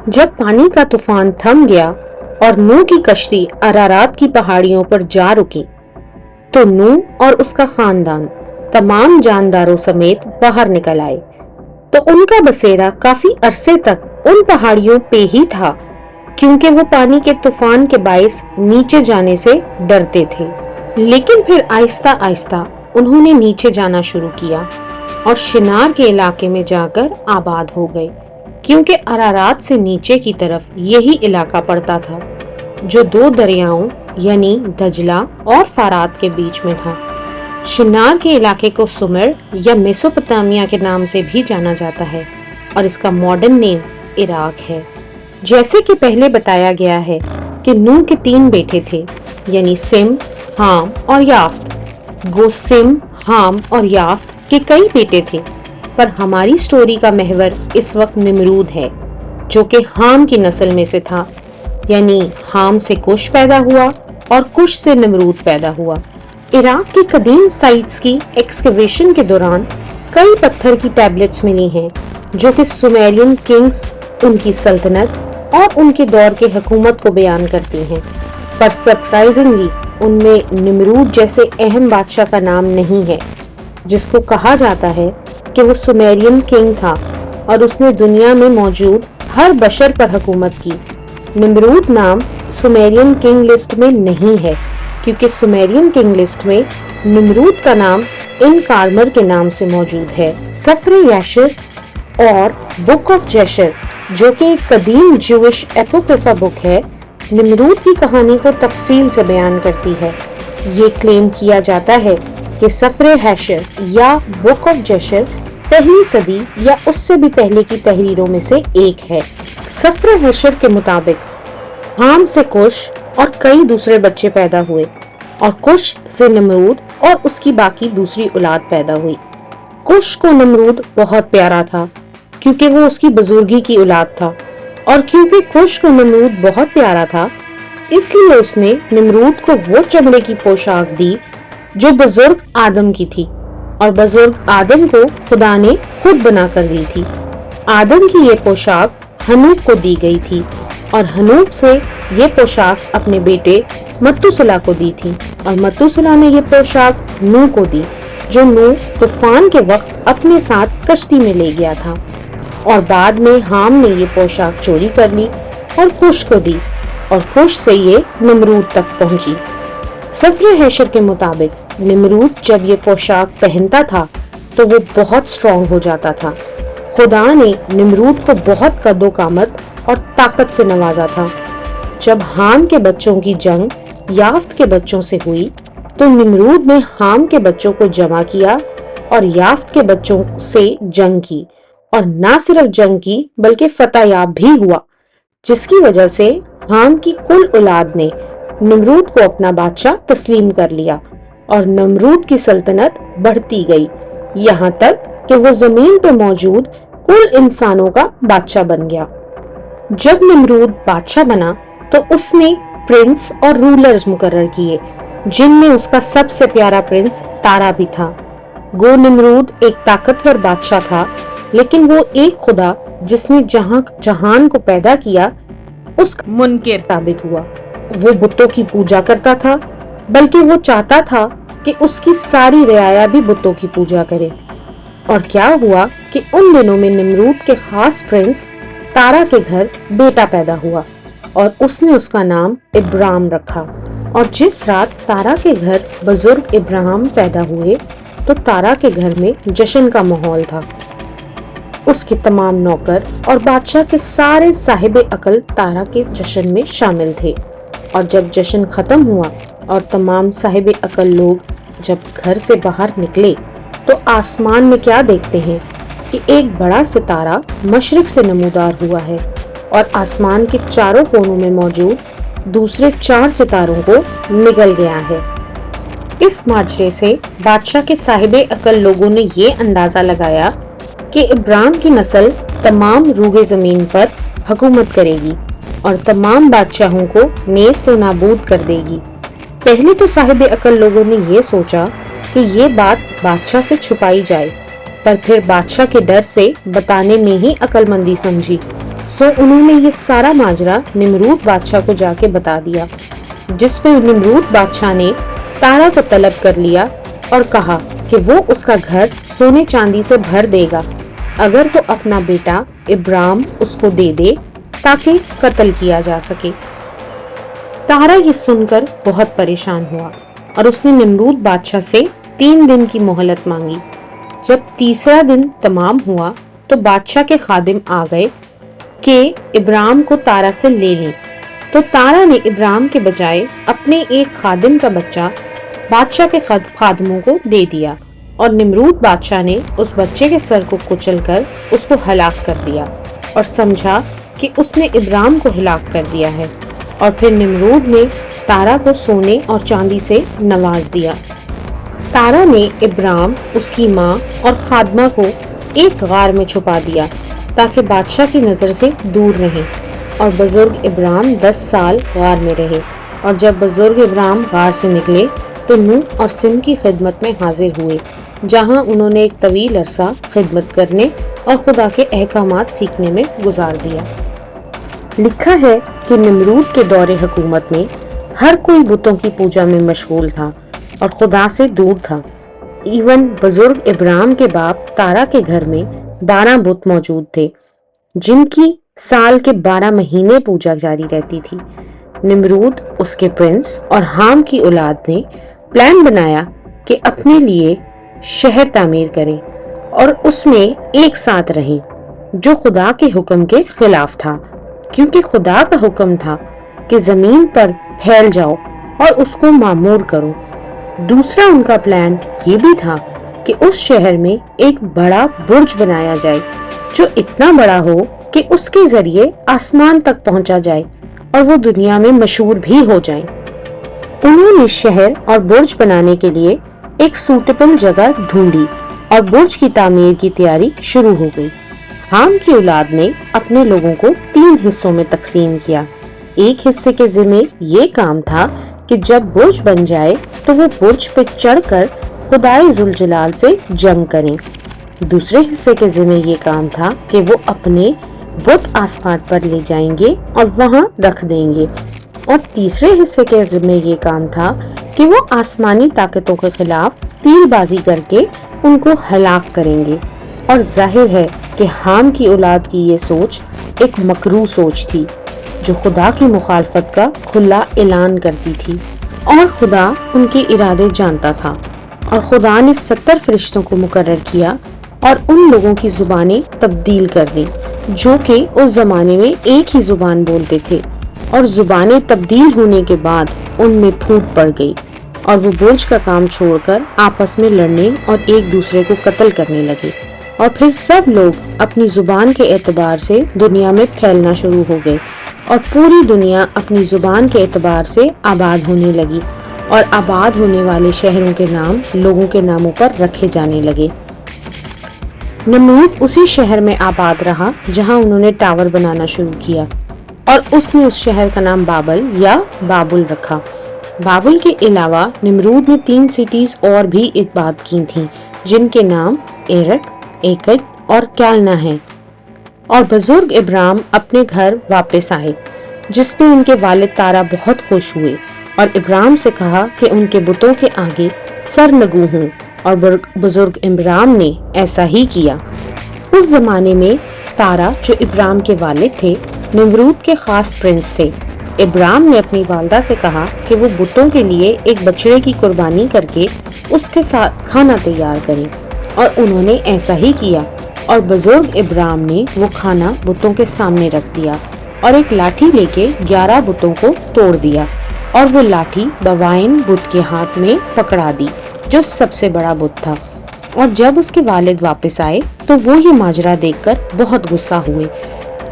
جب پانی کا طوفان تھم گیا اور نوح کی کشتی ارارات کی پہاڑیوں پر جا رکی تو نوح اور اس کا خاندان تمام جانداروں سمیت باہر نکل آئے، تو ان کا بسیرا کافی عرصے تک ان پہاڑیوں پہ ہی تھا کیونکہ وہ پانی کے طوفان کے باعث نیچے جانے سے ڈرتے تھے۔ لیکن پھر آہستہ آہستہ انہوں نے نیچے جانا شروع کیا اور شنار کے علاقے میں جا کر آباد ہو گئے، کیونکہ ارارات سے نیچے کی طرف یہی علاقہ پڑتا تھا جو دو دریاؤں یعنی دجلہ اور فرات کے بیچ میں تھا۔ شنار کے علاقے کو سمر یا میسوپوٹامیہ کے نام سے بھی جانا جاتا ہے اور اس کا ماڈرن نیم عراق ہے۔ جیسے کہ پہلے بتایا گیا ہے کہ نوح کے 3 بیٹے تھے، یعنی سم، حام اور یافت۔ گو سم، حام اور یافت کے کئی بیٹے تھے، پر ہماری سٹوری کا محور اس وقت نمرود ہے جو کہ حام کی نسل میں سے تھا، یعنی حام سے کش پیدا ہوا اور کش سے نمرود پیدا ہوا۔ عراق کی قدیم سائٹس کی ایکسکیویشن کے دوران کئی پتھر کی ٹیبلٹس ملی ہیں جو کہ سومیرین کنگز، ان کی سلطنت اور ان کے دور کے حکومت کو بیان کرتی ہیں، پر سرپرائزنگلی ان میں نمرود جیسے اہم بادشاہ کا نام نہیں ہے، جس کو کہا جاتا ہے کہ وہ سومیرین کنگ تھا اور اس نے دنیا میں موجود ہر بشر پر حکومت کی۔ نمرود نام سومیرین کنگ لسٹ میں نہیں ہے کیونکہ سومیرین کنگ لسٹ میں نمرود کا نام ان کارمر کے نام سے موجود ہے۔ سفر یشر اور بک آف جشر جو کہ ایک قدیم جوش اپوکریفا بک ہے، نمرود کی کہانی کو تفصیل سے بیان کرتی ہے۔ یہ کلیم کیا جاتا ہے کہ سفر حشر یا بک آف جشر پہلی صدی یا اس سے بھی پہلے کی تحریروں میں سے ایک ہے۔ سفر حشر کے مطابق حام سے کش اور کئی دوسرے بچے پیدا ہوئے اور کش سے نمرود اور اس کی باقی دوسری اولاد پیدا ہوئی۔ کش کو نمرود بہت پیارا تھا کیونکہ وہ اس کی بزرگی کی اولاد تھا، اور کیونکہ کش کو نمرود بہت پیارا تھا اس لیے اس نے نمرود کو وہ چمڑے کی پوشاک دی جو بزرگ آدم کی تھی، اور بزرگ آدم کو خدا نے خود بنا کر دی تھی۔ آدم کی یہ پوشاک ہنوک کو دی گئی تھی اور ہنوک سے یہ پوشاک اپنے بیٹے متوسلا کو دی تھی، اور متوسلا نے یہ پوشاک نوح کو دی جو نوح طوفان کے وقت اپنے ساتھ کشتی میں لے گیا تھا، اور بعد میں حام نے یہ پوشاک چوری کر لی اور کش کو دی، اور کش سے یہ نمرود تک پہنچی۔ سفر حشر کے مطابق نمرود جب یہ پوشاک پہنتا تھا تو وہ بہت سٹرونگ ہو جاتا تھا۔ خدا نے نمرود کو بہت قد و قامت اور طاقت سے نوازا تھا۔ جب حام کے بچوں کی جنگ یافت کے بچوں سے ہوئی تو نمرود نے حام کے بچوں کو جمع کیا اور یافت کے بچوں سے جنگ کی، اور نہ صرف جنگ کی بلکہ فتح یاب بھی ہوا، جس کی وجہ سے حام کی کل اولاد نے نمرود کو اپنا بادشاہ تسلیم کر لیا، اور نمرود کی سلطنت بڑھتی گئی یہاں تک کہ وہ زمین پہ موجود کل انسانوں کا بادشاہ بن گیا۔ جب نمرود بادشاہ بنا تو اس نے پرنس اور رولرز مقرر کیے، جن میں اس کا سب سے پیارا پرنس تارا بھی تھا۔ گو نمرود ایک طاقتور بادشاہ تھا، لیکن وہ ایک خدا جس نے جہان کو پیدا کیا اس کا منکر ثابت ہوا۔ وہ بتوں کی پوجا کرتا تھا، بلکہ وہ چاہتا تھا کہ اس کی ساری رعایا بھی بتوں کی پوجا کرے۔ اور کیا ہوا کہ ان دنوں میں نمرود کے خاص پرنس تارا کے گھر بیٹا پیدا ہوا اور اس نے اس کا نام ابراہم رکھا، اور جس رات تارا کے گھر بزرگ ابراہم پیدا ہوئے تو تارا کے گھر میں جشن کا ماحول تھا۔ اس کے تمام نوکر اور بادشاہ کے سارے صاحب عقل تارا کے جشن میں شامل تھے، اور جب جشن ختم ہوا اور تمام صاحب عقل لوگ جب گھر سے باہر نکلے تو آسمان میں کیا دیکھتے ہیں کہ ایک بڑا ستارہ مشرق سے نمودار ہوا ہے اور آسمان کے چاروں کونوں میں موجود دوسرے 4 ستاروں کو نگل گیا ہے۔ اس ماجرے سے بادشاہ کے صاحب عقل لوگوں نے یہ اندازہ لگایا کہ ابراہم کی نسل تمام روئے زمین پر حکومت کرے گی اور تمام بادشاہوں کو نیست و نابود کر دے گی۔ پہلے تو صاحب عقل لوگوں نے یہ سوچا کہ یہ بات بادشاہ سے چھپائی جائے، پر پھر بادشاہ کے ڈر سے بتانے میں ہی عقل مندی سمجھی، سو انہوں نے یہ سارا ماجرا نمرود بادشاہ کو جا کے بتا دیا، جس پہ نمرود بادشاہ نے تارا کو طلب کر لیا اور کہا کہ وہ اس کا گھر سونے چاندی سے بھر دے گا اگر وہ اپنا بیٹا ابرام اس کو دے دے تاکہ قتل کیا جا سکے۔ تارا یہ سن کر بہت پریشان ہوا اور اس نے نمرود بادشاہ سے 3 دن کی مہلت مانگی۔ جب تیسرا دن تمام ہوا تو بادشاہ کے خادم آ گئے کہ ابرام کو تارا سے لے لیں، تو تارا نے ابرام کے بجائے اپنے ایک خادم کا بچہ بادشاہ کے خادموں کو دے دیا، اور نمرود بادشاہ نے اس بچے کے سر کو کچل کر اس کو ہلاک کر دیا اور سمجھا کہ اس نے ابرام کو ہلاک کر دیا ہے، اور پھر نمرود نے تارا کو سونے اور چاندی سے نواز دیا۔ تارا نے ابرام، اس کی ماں اور خادمہ کو ایک غار میں چھپا دیا تاکہ بادشاہ کی نظر سے دور رہیں، اور بزرگ ابرام 10 سال غار میں رہے، اور جب بزرگ ابرام غار سے نکلے تو نوح اور سم کی خدمت میں حاضر ہوئے، جہاں انہوں نے ایک طویل عرصہ خدمت کرنے اور خدا کے احکامات سیکھنے میں گزار دیا۔ لکھا ہے کہ نمرود کے دور حکومت میں ہر کوئی بتوں کی پوجا میں مشغول تھا اور خدا سے دور تھا۔ ایون بزرگ ابرام کے باپ تارا کے گھر میں 12 بت موجود تھے جن کی سال کے 12 مہینے پوجا جاری رہتی تھی۔ نمرود، اس کے پرنس اور حام کی اولاد نے پلان بنایا کہ اپنے لیے شہر تعمیر کریں اور اس میں ایک ساتھ رہیں، جو خدا کے حکم کے خلاف تھا، کیونکہ خدا کا حکم تھا کہ زمین پر پھیل جاؤ اور اس کو معمور کرو۔ دوسرا ان کا پلان یہ بھی تھا کہ اس شہر میں ایک بڑا برج بنایا جائے جو اتنا بڑا ہو کہ اس کے ذریعے آسمان تک پہنچا جائے اور وہ دنیا میں مشہور بھی ہو جائیں۔ انہوں نے شہر اور برج بنانے کے لیے ایک سوٹیبل جگہ ڈھونڈی اور برج کی تعمیر کی تیاری شروع ہو گئی۔ حام کی اولاد نے اپنے لوگوں کو 3 حصوں میں تقسیم کیا۔ ایک حصے کے ذمہ یہ کام تھا کہ جب برج بن جائے تو وہ برج پہ چڑھ کر خدائے ذوالجلال سے جنگ کریں۔ دوسرے حصے کے ذمہ یہ کام تھا کہ وہ اپنے بت آسمان پر لے جائیں گے اور وہاں رکھ دیں گے، اور تیسرے حصے کے ذمہ یہ کام تھا کہ وہ آسمانی طاقتوں کے خلاف تیر بازی کر کے ان کو ہلاک کریں گے۔ اور ظاہر ہے کہ حام کی اولاد کی یہ سوچ ایک مکروہ سوچ تھی جو خدا کی مخالفت کا کھلا اعلان کرتی تھی، اور خدا ان کے ارادے جانتا تھا، اور خدا نے 70 فرشتوں کو مقرر کیا اور ان لوگوں کی زبانیں تبدیل کر دی جو کہ اس زمانے میں ایک ہی زبان بولتے تھے، اور زبانیں تبدیل ہونے کے بعد ان میں پھوٹ پڑ گئی، اور وہ برج کا کام چھوڑ کر آپس میں لڑنے اور ایک دوسرے کو قتل کرنے لگے، اور پھر سب لوگ اپنی زبان کے اعتبار سے دنیا میں پھیلنا شروع ہو گئے، اور پوری دنیا اپنی زبان کے اعتبار سے آباد ہونے لگی، اور آباد ہونے والے شہروں کے نام لوگوں کے ناموں پر رکھے جانے لگے۔ نمرود اسی شہر میں آباد رہا جہاں انہوں نے ٹاور بنانا شروع کیا، اور اس نے اس شہر کا نام بابل یا بابل رکھا۔ بابل کے علاوہ نمرود نے 3 سٹیز اور بھی آباد کی تھیں جن کے نام ایرک، ایکد اور کیلنا ہیں۔ اور بزرگ ابرام اپنے گھر واپس آئے، جس میں ان کے والد تارا بہت خوش ہوئے، اور ابرام سے کہا کہ ان کے بتوں کے آگے سر نگو ہوں، اور بزرگ ابرام نے ایسا ہی کیا۔ اس زمانے میں تارا، جو ابرام کے والد تھے، نمرود کے خاص پرنس تھے۔ ابرام نے اپنی والدہ سے کہا کہ وہ بتوں کے لیے ایک بچڑے کی قربانی کر کے اس کے ساتھ کھانا تیار کریں، اور انہوں نے ایسا ہی کیا، اور بزرگ ابرام نے وہ کھانا بتوں کے سامنے رکھ دیا اور ایک لاٹھی لے کے 11 بتوں کو توڑ دیا، اور وہ لاٹھی بوائن بت کے ہاتھ میں پکڑا دی جو سب سے بڑا بت تھا۔ اور جب اس کے والد واپس آئے تو وہ یہ ماجرا دیکھ کر بہت غصہ ہوئے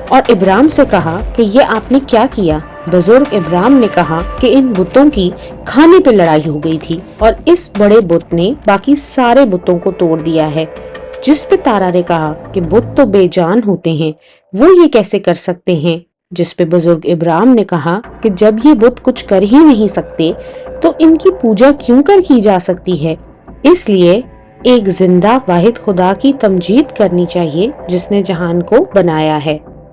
اور ابرام سے کہا کہ یہ آپ نے کیا کیا؟ بزرگ ابرام نے کہا کہ ان بتوں کی کھانے پہ لڑائی ہو گئی تھی اور اس بڑے بت نے باقی سارے بتوں کو توڑ دیا ہے۔ جس پہ تارا نے کہا کہ بت تو بے جان ہوتے ہیں، وہ یہ کیسے کر سکتے ہیں؟ جس پہ بزرگ ابرام نے کہا کہ جب یہ بت کچھ کر ہی نہیں سکتے تو ان کی پوجا کیوں کر کی جا سکتی ہے؟ اس لیے ایک زندہ واحد خدا کی تمجید کرنی چاہیے جس نے جہان کو بنایا ہے۔